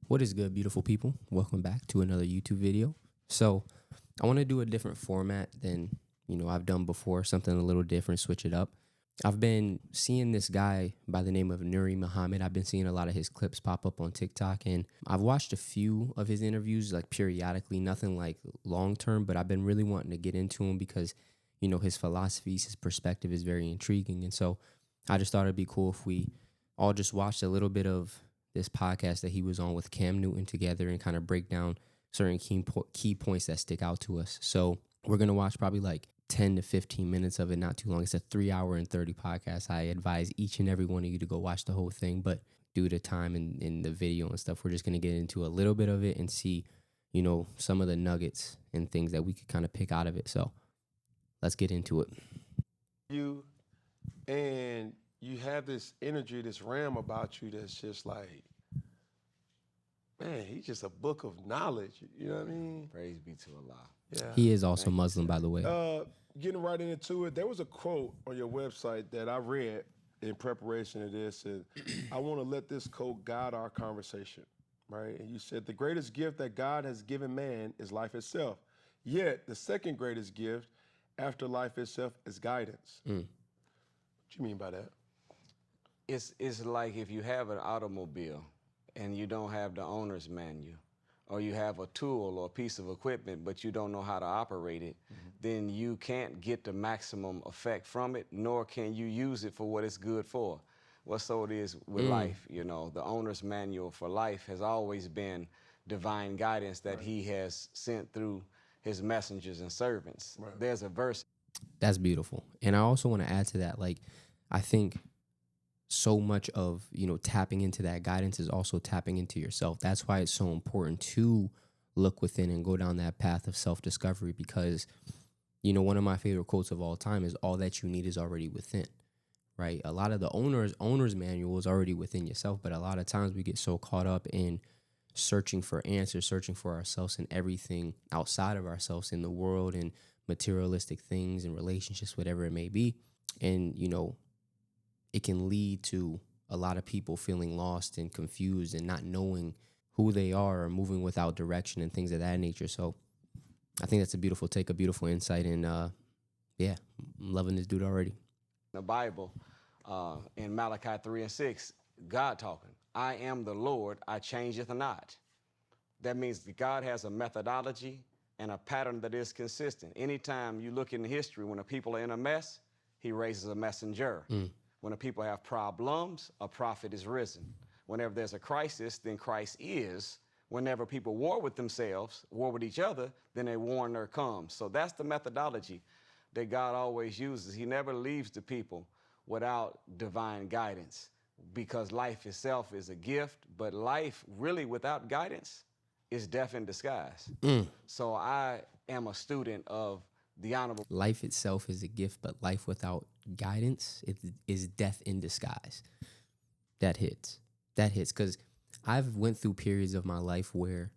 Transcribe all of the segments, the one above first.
What is good, beautiful people? Welcome back to another YouTube video. So I want to do a different format than, I've done before, something a little different, switch it up. I've been seeing this guy by the name of Nuri Muhammad. I've been seeing a lot of his clips pop up on TikTok, and I've watched a few of his interviews, like periodically, nothing like long term, but I've been really wanting to get into him because, his philosophies, his perspective is very intriguing. And so I just thought it'd be cool if we all just watched a little bit of this podcast that he was on with Cam Newton together and kind of break down certain key points that stick out to us. So we're going to watch probably like 10 to 15 minutes of it, not too long. It's a 3 hour and 30 podcast. I advise each and every one of you to go watch the whole thing, but due to time and in the video and stuff, we're just going to get into a little bit of it and see, some of the nuggets and things that we could kind of pick out of it. So let's get into it. And you have this energy, this ram about you that's just like, man, he's just a book of knowledge. You know what I mean? Praise be to Allah. Yeah. He is also Muslim, by the way. Getting right into it, there was a quote on your website that I read in preparation of this, and I want to let this quote guide our conversation, right? And you said, the greatest gift that God has given man is life itself. Yet, the second greatest gift after life itself is guidance. What do you mean by that? It's like if you have an automobile and you don't have the owner's manual, or you have a tool or a piece of equipment, but you don't know how to operate it, then you can't get the maximum effect from it, nor can you use it for what it's good for. Well, so it is with life, The owner's manual for life has always been divine guidance that he has sent through his messengers and servants. Right. There's a verse. That's beautiful. And I also want to add to that, like, I think so much of, tapping into that guidance is also tapping into yourself. That's why it's so important to look within and go down that path of self-discovery because, one of my favorite quotes of all time is all that you need is already within, right? A lot of the owner's manual is already within yourself, but a lot of times we get so caught up in searching for answers, searching for ourselves and everything outside of ourselves in the world and materialistic things and relationships, whatever it may be. And, it can lead to a lot of people feeling lost and confused and not knowing who they are or moving without direction and things of that nature. So I think that's a beautiful take, a beautiful insight. And I'm loving this dude already. The Bible, in Malachi 3:6, God talking, I am the Lord, I changeth not. That means that God has a methodology and a pattern that is consistent. Anytime you look in history, when the people are in a mess, he raises a messenger. When the people have problems, a prophet is risen. Whenever there's a crisis, then Christ is. Whenever people war with themselves, war with each other, then a warner comes. So that's the methodology that God always uses. He never leaves the people without divine guidance because life itself is a gift, but life really without guidance is death in disguise. So I am a student of the honorable. Life itself is a gift, but life without guidance is death in disguise. That hits because I've went through periods of my life where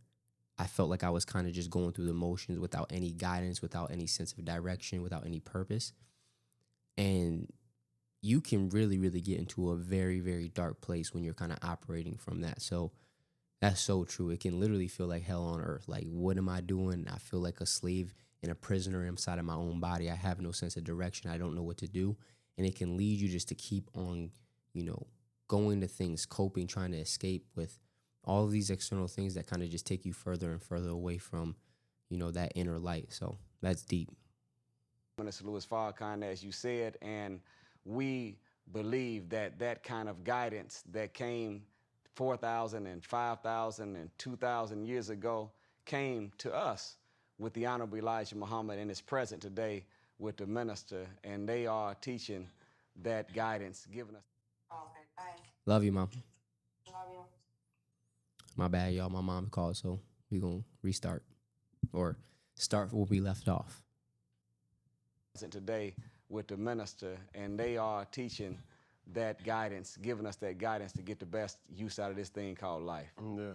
I felt like I was kind of just going through the motions without any guidance, without any sense of direction, without any purpose. And you can really, really get into a very, very dark place when you're kind of operating from that. So that's so true. It can literally feel like hell on earth. Like, what am I doing? I feel like a slave and a prisoner inside of my own body. I have no sense of direction. I don't know what to do. And it can lead you just to keep on, going to things, coping, trying to escape with all of these external things that kind of just take you further and further away from, that inner light. So that's deep. Minister Louis Farrakhan, as you said, and we believe that that kind of guidance that came 4,000 and 5,000 and 2,000 years ago came to us with the Honorable Elijah Muhammad and is present today with the minister, and they are teaching that guidance, giving us. Okay, bye. Love you, Mom. Love you. My bad, y'all. My mom called, so we're going to restart or start where we left off. Today with the minister, and they are teaching that guidance, giving us that guidance to get the best use out of this thing called life. Yeah.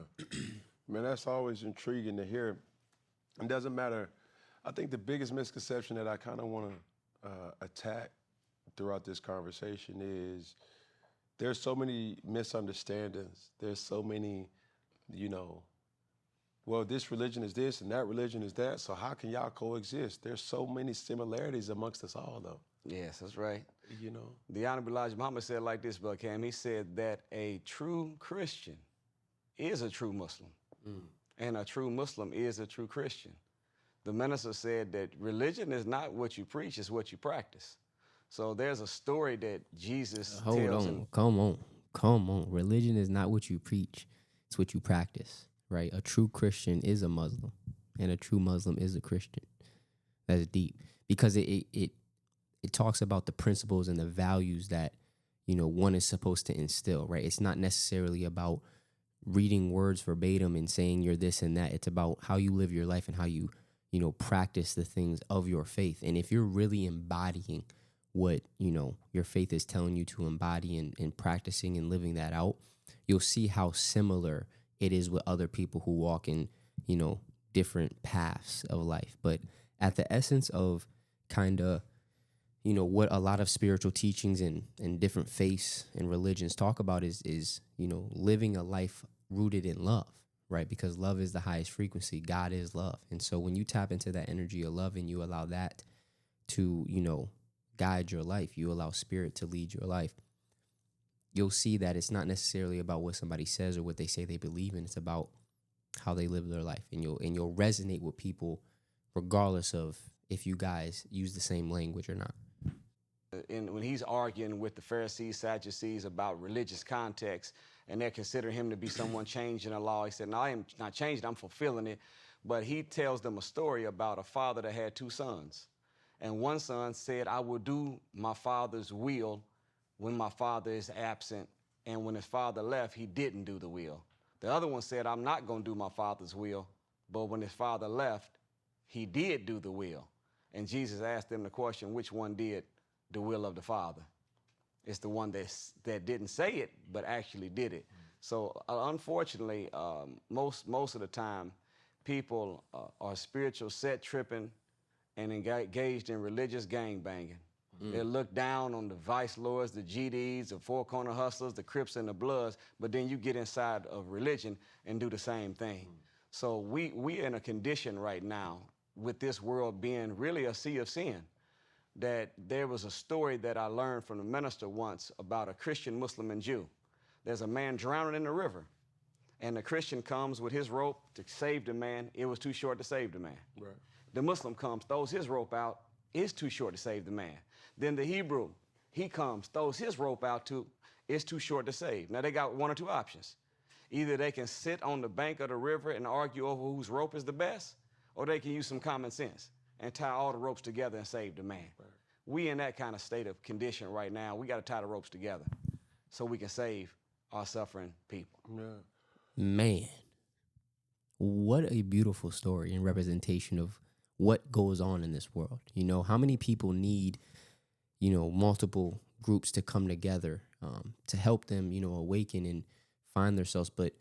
Man, that's always intriguing to hear. It doesn't matter. I think the biggest misconception that I kind of want to attack throughout this conversation is there's so many misunderstandings. There's so many you know, well, this religion is this and that religion is that, so how can y'all coexist? There's so many similarities amongst us all, though. Yes, that's right. You know, The Honorable Elijah Muhammad said like this, Brother Cam. He said that a true Christian is a true Muslim, and a true Muslim is a true Christian. The minister said that religion is not what you preach, it's what you practice. So there's a story that Jesus Hold tells on. Come on. Religion is not what you preach, it's what you practice, right? A true Christian is a Muslim, and a true Muslim is a Christian. That's deep because it talks about the principles and the values that, you know, one is supposed to instill, right? It's not necessarily about reading words verbatim and saying you're this and that. It's about how you live your life and how you know, practice the things of your faith. And if you're really embodying what, you know, your faith is telling you to embody and practicing and living that out, you'll see how similar it is with other people who walk in, you know, different paths of life. But at the essence of kind of, you know, what a lot of spiritual teachings and different faiths and religions talk about is, you know, living a life rooted in love, right? Because love is the highest frequency. God is love. And so when you tap into that energy of love and you allow that to, you know, guide your life, you allow spirit to lead your life, you'll see that it's not necessarily about what somebody says or what they say they believe in. It's about how they live their life. And you'll resonate with people regardless of if you guys use the same language or not. And when he's arguing with the Pharisees, Sadducees about religious context, and they're considering him to be someone changing the law, he said, no, I am not changing, I'm fulfilling it. But he tells them a story about a father that had two sons. And one son said, I will do my father's will when my father is absent. And when his father left, he didn't do the will. The other one said, I'm not going to do my father's will. But when his father left, he did do the will. And Jesus asked them the question, which one did the will of the Father? It's the one that didn't say it, but actually did it. So unfortunately, most of the time, people are spiritual set tripping and engaged in religious gang banging. They look down on the vice lords, the GDs, the four corner hustlers, the Crips and the Bloods, but then you get inside of religion and do the same thing. So we're in a condition right now with this world being really a sea of sin, that there was a story that I learned from the minister once about a Christian, Muslim, and Jew. There's a man drowning in the river, and the Christian comes with his rope to save the man. It was too short to save the man. right. The Muslim comes, throws his rope out. It's too short to save the man. Then the Hebrew, he comes, throws his rope out too. It's too short to save. Now they got one or two options. Either they can sit on the bank of the river and argue over whose rope is the best, or they can use some common sense and tie all the ropes together and save the man. Right. We in that kind of state of condition right now. We got to tie the ropes together so we can save our suffering people. Yeah. Man, what a beautiful story and representation of what goes on in this world. You know, how many people need, you know, multiple groups to come together to help them, you know, awaken and find themselves. But,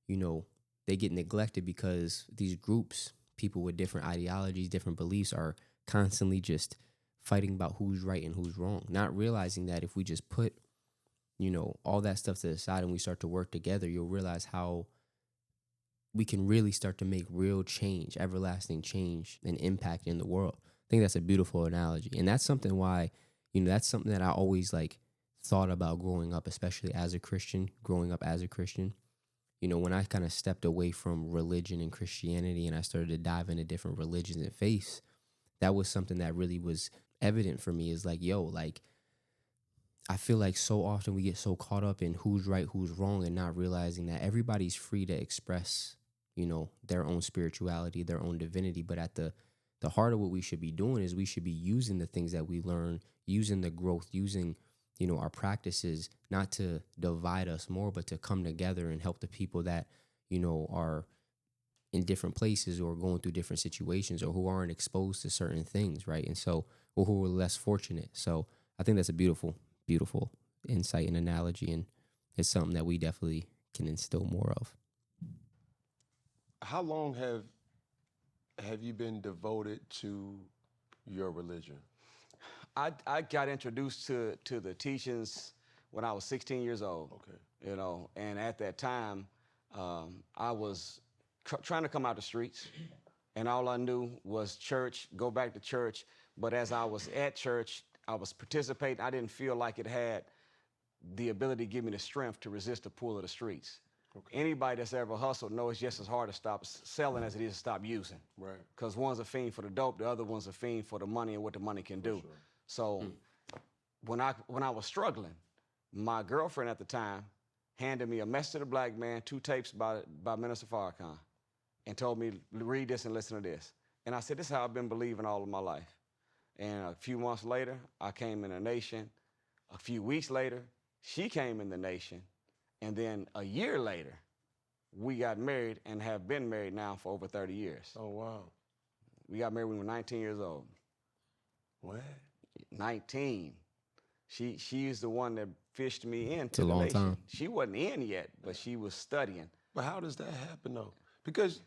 you know, they get neglected because these groups, people with different ideologies, different beliefs, are constantly just fighting about who's right and who's wrong, not realizing that if we just put, you know, all that stuff to the side and we start to work together, you'll realize how we can really start to make real change, everlasting change and impact in the world. I think that's a beautiful analogy. And that's something why, you know, that's something that I always like thought about growing up, especially as a Christian, growing up as a Christian. You know, when I kind of stepped away from religion and Christianity and I started to dive into different religions and faiths, that was something that really was evident for me, is like, yo, like, I feel like so often we get so caught up in who's right, who's wrong, and not realizing that everybody's free to express, you know, their own spirituality, their own divinity. But at the heart of what we should be doing is we should be using the things that we learn, using the growth, using, you know, our practices, not to divide us more, but to come together and help the people that, you know, are in different places or going through different situations or who aren't exposed to certain things, right? And so, or who are less fortunate. So I think that's a beautiful insight and analogy, and it's something that we definitely can instill more of. How long have you been devoted to your religion? I got introduced to the teachings when I was 16 years old. Okay. You know, and at that time, I was trying to come out the streets, and all I knew was church, go back to church. But as I was at church, I was participating. I didn't feel like it had the ability to give me the strength to resist the pull of the streets. Okay. Anybody that's ever hustled knows it's just as hard to stop selling as it is to stop using. Right. Because one's a fiend for the dope, the other one's a fiend for the money and what the money can do. Sure. So when I was struggling, my girlfriend at the time handed me A Message to the Black Man, 2 tapes by Minister Farrakhan, and told me, read this and listen to this. And I said, this is how I've been believing all of my life. And a few months later, I came in the nation. A few weeks later, she came in the nation. And then a year later, we got married and have been married now for over 30 years. Oh, wow. We got married when we were 19 years old. What? 19. She's the one that fished me into It's a the long nation. time. She wasn't in yet, but she was studying. But how does that happen, though? Because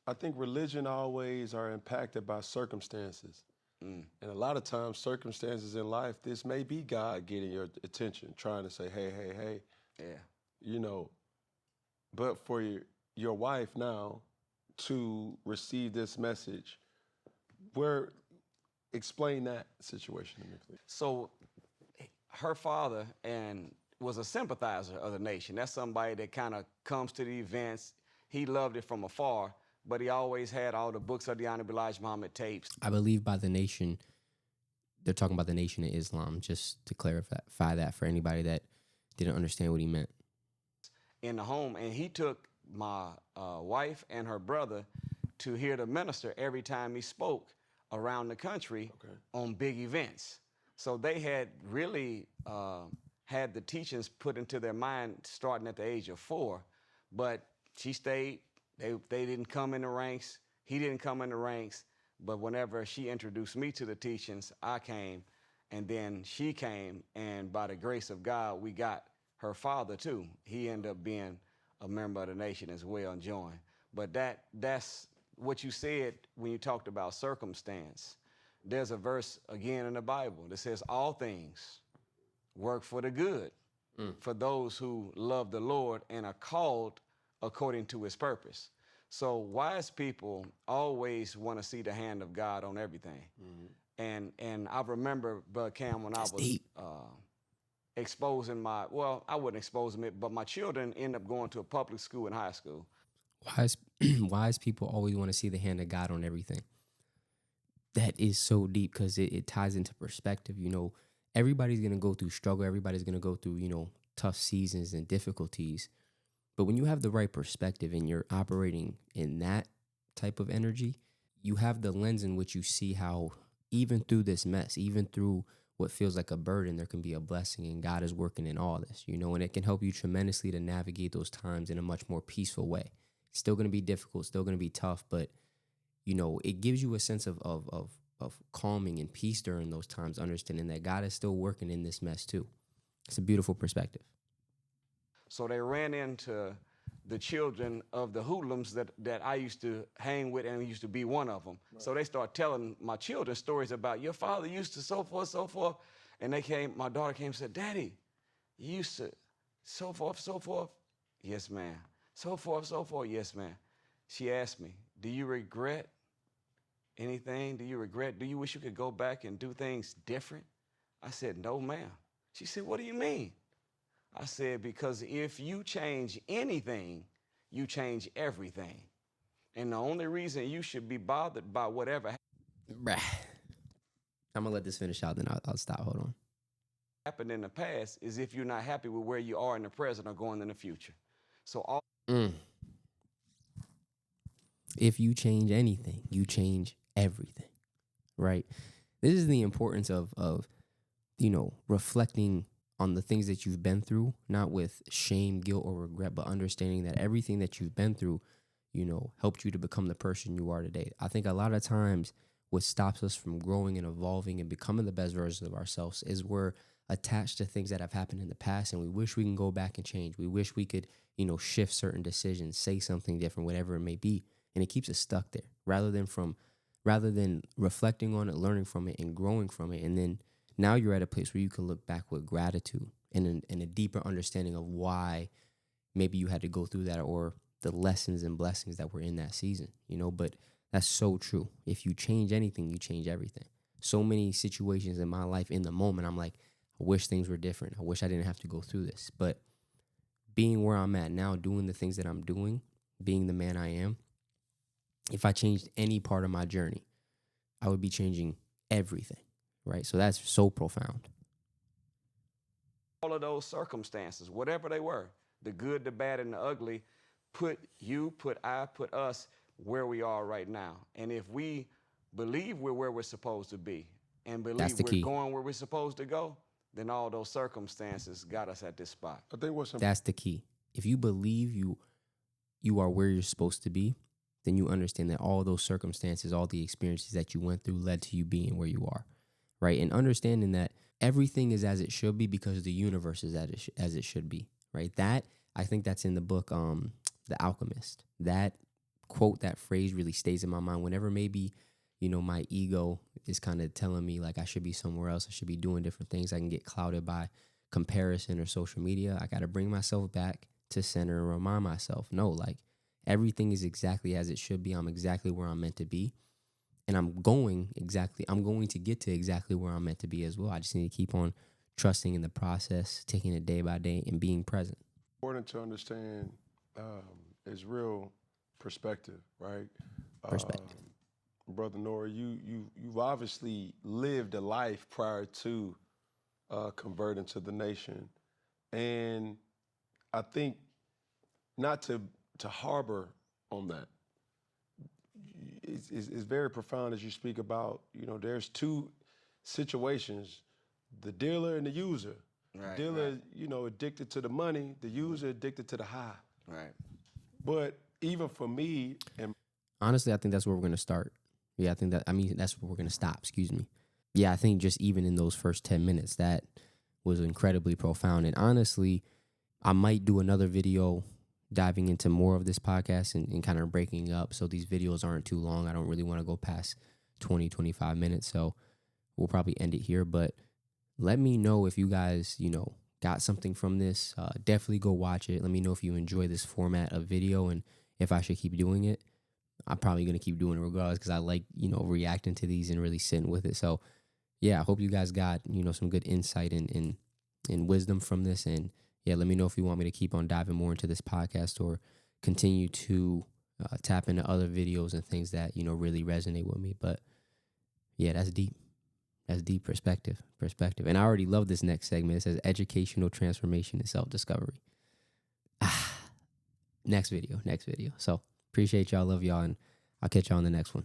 I think religion always are impacted by circumstances. And a lot of times, circumstances in life, this may be God getting your attention, trying to say, hey, hey, hey. Yeah. You know, but for your wife now to receive this message, explain that situation to me, please. So her father was a sympathizer of the nation. That's somebody that kind of comes to the events. He loved it from afar, but he always had all the books of the Honorable Elijah Muhammad tapes. I believe by the nation, they're talking about the Nation of Islam, just to clarify that for anybody that didn't understand what he meant. In the home, and he took my wife and her brother to hear the minister every time he spoke around the country on big events. So they had really had the teachings put into their mind starting at the age of 4, but she stayed. They didn't come in the ranks. He didn't come in the ranks. But whenever she introduced me to the teachings, I came, and then she came, and by the grace of God, we got her father too. He ended up being a member of the nation as well and joined. But that's what you said when you talked about circumstance. There's a verse again in the Bible that says all things work for the good for those who love the Lord and are called according to his purpose. So wise people always want to see the hand of God on everything. And I remember, Bud Cam, when I was exposing I wouldn't expose them, but my children end up going to a public school in high school. Wise people always want to see the hand of God on everything. That is so deep because it ties into perspective. You know, everybody's going to go through struggle. Everybody's going to go through, tough seasons and difficulties. But when you have the right perspective and you're operating in that type of energy, you have the lens in which you see how even through this mess, even through what feels like a burden, there can be a blessing, and God is working in all this, and it can help you tremendously to navigate those times in a much more peaceful way. It's still going to be difficult, still going to be tough, but, it gives you a sense of calming and peace during those times, understanding that God is still working in this mess too. It's a beautiful perspective. So they ran into the children of the hoodlums that I used to hang with and used to be one of them. Right. So they start telling my children stories about your father used to so forth. And my daughter came and said, Daddy, you used to so forth. Yes, ma'am. So forth. Yes, ma'am. She asked me, do you regret anything? Do you wish you could go back and do things different? I said, no, ma'am. She said, what do you mean? I said, because if you change anything, you change everything. And the only reason you should be bothered by whatever I'm going to let this finish out, then I'll stop. Hold on. happened in the past is if you're not happy with where you are in the present or going in the future. So if you change anything, you change everything, right? This is the importance of reflecting on the things that you've been through, not with shame, guilt, or regret, but understanding that everything that you've been through, helped you to become the person you are today. I think a lot of times what stops us from growing and evolving and becoming the best versions of ourselves is we're attached to things that have happened in the past, and we wish we can go back and change. We wish we could, shift certain decisions, say something different, whatever it may be, and it keeps us stuck there rather than reflecting on it, learning from it, and growing from it. And then now you're at a place where you can look back with gratitude and a deeper understanding of why maybe you had to go through that, or the lessons and blessings that were in that season, you know. But that's so true. If you change anything, you change everything. So many situations in my life in the moment, I'm like, I wish things were different. I wish I didn't have to go through this. But being where I'm at now, doing the things that I'm doing, being the man I am, if I changed any part of my journey, I would be changing everything, right? So that's so profound. All of those circumstances, whatever they were, the good, the bad, and the ugly, put us where we are right now. And if we believe we're where we're supposed to be and That's believe the we're key. going where we're supposed to go, then all those circumstances got us at this spot. I think what's That's the key. If you believe you are where you're supposed to be, then you understand that all those circumstances, all the experiences that you went through led to you being where you are, right? And understanding that everything is as it should be because the universe is as it should be, right? That, I think that's in the book, The Alchemist. That quote, that phrase really stays in my mind whenever maybe, you know, my ego is kind of telling me like I should be somewhere else, I should be doing different things. I can get clouded by comparison or social media. I got to bring myself back to center and remind myself, no, like everything is exactly as it should be. I'm exactly where I'm meant to be. And I'm going to get to exactly where I'm meant to be as well. I just need to keep on trusting in the process, taking it day by day, and being present. important to understand is real perspective, right? Perspective. Brother Nuri, you've obviously lived a life prior to converting to the nation, and I think not to harbor on that. It's very profound as you speak about, you know, there's two situations, the dealer and the user. Right, The dealer, right. you know, addicted to the money, the user addicted to the high. Right. But even for me, and Honestly, I think that's where we're going to start. Yeah, that's where we're going to stop. Excuse me. Yeah, I think just even in those first 10 minutes, that was incredibly profound. And honestly, I might do another video diving into more of this podcast and kind of breaking up so these videos aren't too long. I don't really want to go past 20, 25 minutes. So we'll probably end it here. But let me know if you guys, you know, got something from this. Definitely go watch it. Let me know if you enjoy this format of video and if I should keep doing it. I'm probably going to keep doing it regardless because I like, you know, reacting to these and really sitting with it. So, yeah, I hope you guys got, you know, some good insight and wisdom from this. And, yeah, let me know if you want me to keep on diving more into this podcast or continue to tap into other videos and things that, you know, really resonate with me. But, yeah, that's deep. That's deep perspective. And I already love this next segment. It says educational transformation and self-discovery. Next video. So appreciate y'all. Love y'all. And I'll catch y'all on the next one.